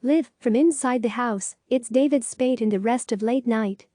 Live from inside the house, it's David Spade and the rest of late night.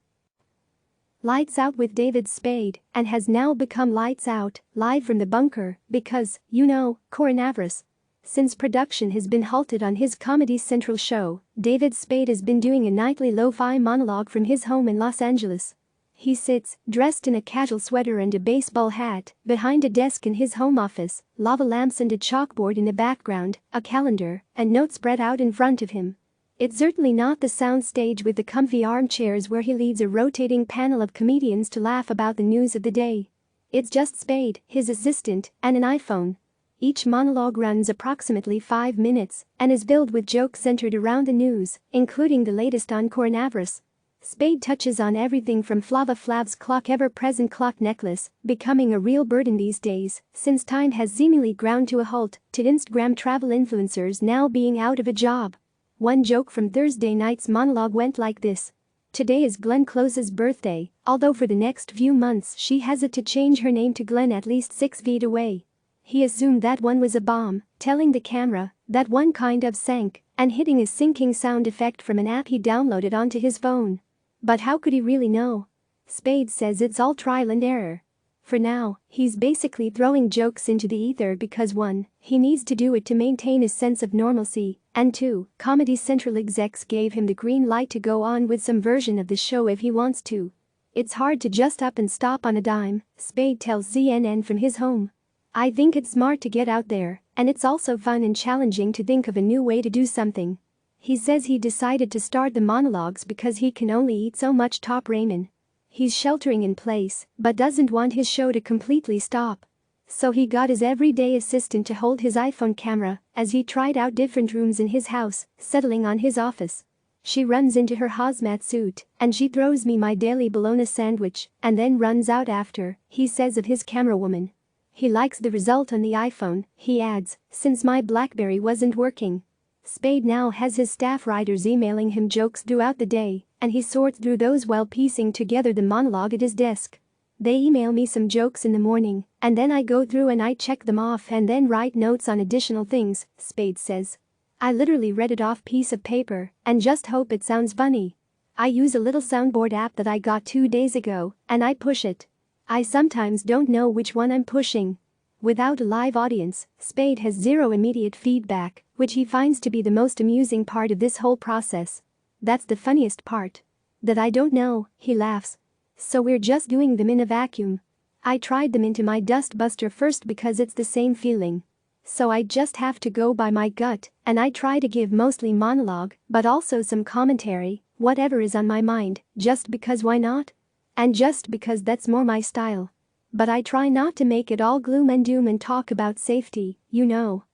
Lights Out with David Spade, and has now become Lights Out, live from the bunker, because, coronavirus. Since production has been halted on his Comedy Central show, David Spade has been doing a nightly lo-fi monologue from his home in Los Angeles. He sits, dressed in a casual sweater and a baseball hat, behind a desk in his home office, lava lamps and a chalkboard in the background, a calendar, and notes spread out in front of him. It's certainly not the soundstage with the comfy armchairs where he leads a rotating panel of comedians to laugh about the news of the day. It's just Spade, his assistant, and an iPhone. Each monologue runs approximately 5 minutes and is filled with jokes centered around the news, including the latest on coronavirus. Spade touches on everything from Flava Flav's clock ever-present clock necklace, becoming a real burden these days, since time has seemingly ground to a halt, to Instagram travel influencers now being out of a job. One joke from Thursday night's monologue went like this. Today is Glenn Close's birthday, although for the next few months she has it to change her name to Glenn at least 6 feet away. He assumed that one was a bomb, telling the camera that one kind of sank, and hitting a sinking sound effect from an app he downloaded onto his phone. But how could he really know? Spade says it's all trial and error. For now, he's basically throwing jokes into the ether because 1, he needs to do it to maintain a sense of normalcy, and 2, Comedy Central execs gave him the green light to go on with some version of the show if he wants to. It's hard to just up and stop on a dime, Spade tells CNN from his home. I think it's smart to get out there, and it's also fun and challenging to think of a new way to do something. He says he decided to start the monologues because he can only eat so much top ramen. He's sheltering in place, but doesn't want his show to completely stop. So he got his everyday assistant to hold his iPhone camera as he tried out different rooms in his house, settling on his office. She runs into her hazmat suit, and she throws me my daily bologna sandwich, and then runs out after, he says of his camerawoman. He likes the result on the iPhone, he adds, since my BlackBerry wasn't working. Spade now has his staff writers emailing him jokes throughout the day, and he sorts through those while piecing together the monologue at his desk. They email me some jokes in the morning, and then I go through and I check them off and then write notes on additional things, Spade says. I literally read it off piece of paper and just hope it sounds funny. I use a little soundboard app that I got 2 days ago, and I push it. I sometimes don't know which one I'm pushing. Without a live audience, Spade has zero immediate feedback, which he finds to be the most amusing part of this whole process. That's the funniest part. That I don't know, he laughs. So we're just doing them in a vacuum. I tried them into my dustbuster first because it's the same feeling. So I just have to go by my gut, and I try to give mostly monologue, but also some commentary, whatever is on my mind, just because why not? And just because that's more my style. But I try not to make it all gloom and doom and talk about safety,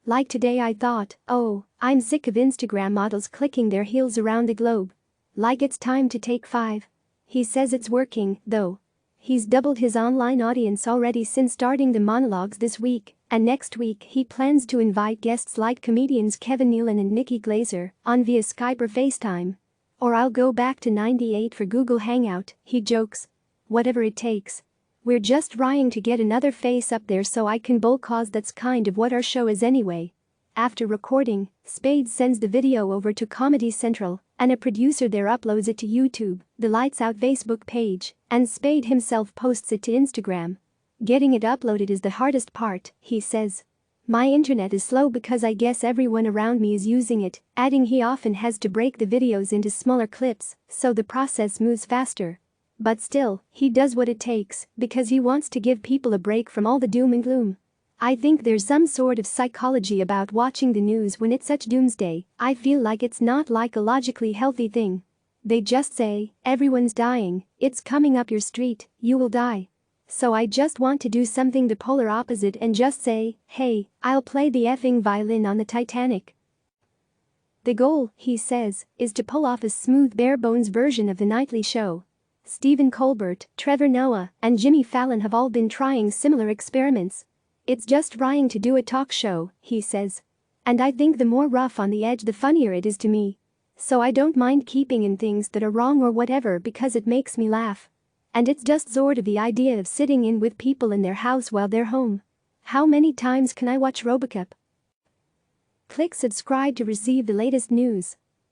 like today I thought, oh, I'm sick of Instagram models clicking their heels around the globe. Like it's time to take 5. He says it's working, though. He's doubled his online audience already since starting the monologues this week, and next week he plans to invite guests like comedians Kevin Nealon and Nikki Glaser on via Skype or FaceTime. Or I'll go back to '98 for Google Hangout, he jokes. Whatever it takes. We're just trying to get another face up there so I can bowl cause that's kind of what our show is anyway. After recording, Spade sends the video over to Comedy Central, and a producer there uploads it to YouTube, the Lights Out Facebook page, and Spade himself posts it to Instagram. Getting it uploaded is the hardest part, he says. My internet is slow because I guess everyone around me is using it, adding he often has to break the videos into smaller clips, so the process moves faster. But still, he does what it takes because he wants to give people a break from all the doom and gloom. I think there's some sort of psychology about watching the news when it's such doomsday. I feel like it's not like a logically healthy thing. They just say, everyone's dying, it's coming up your street, you will die. So I just want to do something the polar opposite and just say, hey, I'll play the effing violin on the Titanic. The goal, he says, is to pull off a smooth bare-bones version of the nightly show. Stephen Colbert, Trevor Noah, and Jimmy Fallon have all been trying similar experiments. It's just trying to do a talk show, he says. And I think the more rough on the edge the funnier it is to me. So I don't mind keeping in things that are wrong or whatever because it makes me laugh. And it's just sort of the idea of sitting in with people in their house while they're home. How many times can I watch RoboCop? Click subscribe to receive the latest news.